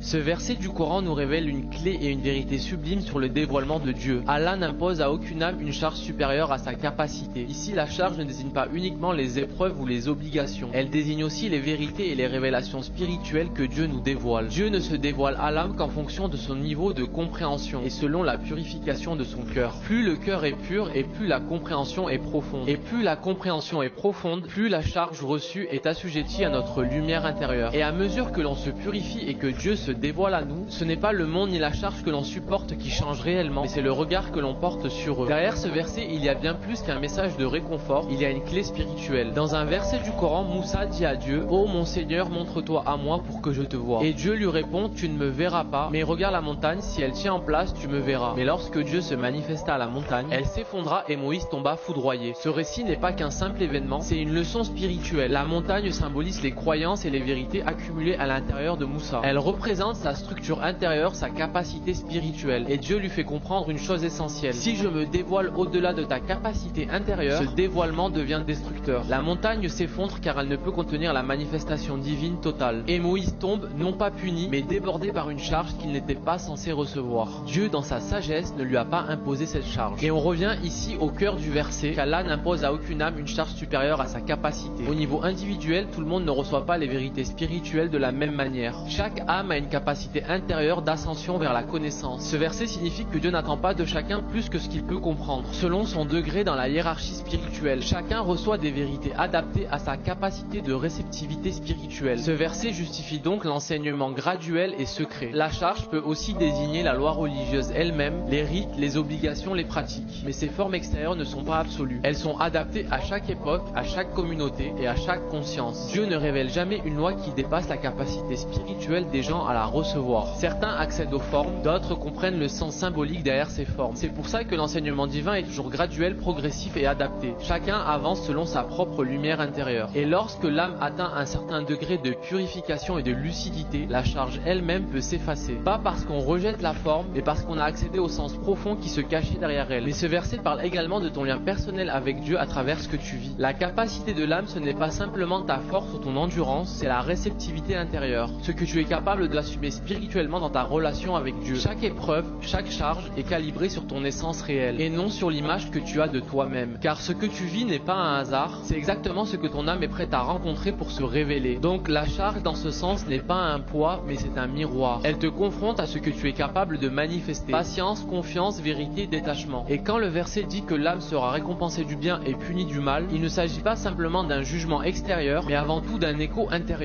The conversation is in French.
Ce verset du Coran nous révèle une clé et une vérité sublime sur le dévoilement de Dieu. Allah n'impose à aucune âme une charge supérieure à sa capacité. Ici, la charge ne désigne pas uniquement les épreuves ou les obligations. Elle désigne aussi les vérités et les révélations spirituelles que Dieu nous dévoile. Dieu ne se dévoile à l'âme qu'en fonction de son niveau de compréhension et selon la purification de son cœur. Plus le cœur est pur et plus la compréhension est profonde. Et plus la compréhension est profonde, plus la charge reçue est assujettie à notre lumière intérieure. Et à mesure que l'on se purifie et que Dieu se dévoile à nous, ce n'est pas le monde ni la charge que l'on supporte qui change réellement, mais c'est le regard que l'on porte sur eux. Derrière ce verset, il y a bien plus qu'un message de réconfort, il y a une clé spirituelle. Dans un verset du Coran, Moussa dit à Dieu: « Oh mon Seigneur, montre-toi à moi pour que je te voie. » Et Dieu lui répond: « Tu ne me verras pas, mais regarde la montagne, si elle tient en place, tu me verras. » Mais lorsque Dieu se manifesta à la montagne, elle s'effondra et Moïse tomba foudroyé. Ce récit n'est pas qu'un simple événement, c'est une leçon spirituelle. La montagne symbolise les croyances et les vérités accumulées à l'intérieur de Moussa. Elle représente sa structure intérieure, sa capacité spirituelle. Et Dieu lui fait comprendre une chose essentielle: si je me dévoile au-delà de ta capacité intérieure, ce dévoilement devient destructeur. La montagne s'effondre car elle ne peut contenir la manifestation divine totale. Et Moïse tombe, non pas puni, mais débordé par une charge qu'il n'était pas censé recevoir. Dieu, dans sa sagesse, ne lui a pas imposé cette charge. Et on revient ici au cœur du verset, qu'Allah n'impose à aucune âme une charge supérieure à sa capacité. Au niveau individuel, tout le monde ne reçoit pas les vérités spirituelles de la même manière. Chaque âme a une capacité intérieure d'ascension vers la connaissance. Ce verset signifie que Dieu n'attend pas de chacun plus que ce qu'il peut comprendre. Selon son degré dans la hiérarchie spirituelle, chacun reçoit des vérités adaptées à sa capacité de réceptivité spirituelle. Ce verset justifie donc l'enseignement graduel et secret. La charge peut aussi désigner la loi religieuse elle-même, les rites, les obligations, les pratiques. Mais ces formes extérieures ne sont pas absolues. Elles sont adaptées à chaque époque, à chaque communauté et à chaque conscience. Dieu ne révèle jamais une loi qui dépasse la capacité spirituelle des gens à la recevoir. Certains accèdent aux formes, d'autres comprennent le sens symbolique derrière ces formes. C'est pour ça que l'enseignement divin est toujours graduel, progressif et adapté. Chacun avance selon sa propre lumière intérieure. Et lorsque l'âme atteint un certain degré de purification et de lucidité, la charge elle-même peut s'effacer. Pas parce qu'on rejette la forme, mais parce qu'on a accédé au sens profond qui se cachait derrière elle. Mais ce verset parle également de ton lien personnel avec Dieu à travers ce que tu vis. La capacité de l'âme, ce n'est pas simplement ta force ou ton endurance, c'est la réceptivité intérieure. Ce que tu es capable d'assumer spirituellement dans ta relation avec Dieu. Chaque épreuve, chaque charge est calibrée sur ton essence réelle et non sur l'image que tu as de toi-même. Car ce que tu vis n'est pas un hasard, c'est exactement ce que ton âme est prête à rencontrer pour se révéler. Donc la charge dans ce sens n'est pas un poids, mais c'est un miroir. Elle te confronte à ce que tu es capable de manifester. Patience, confiance, vérité, détachement. Et quand le verset dit que l'âme sera récompensée du bien et punie du mal, il ne s'agit pas simplement d'un jugement extérieur, mais avant tout d'un écho intérieur.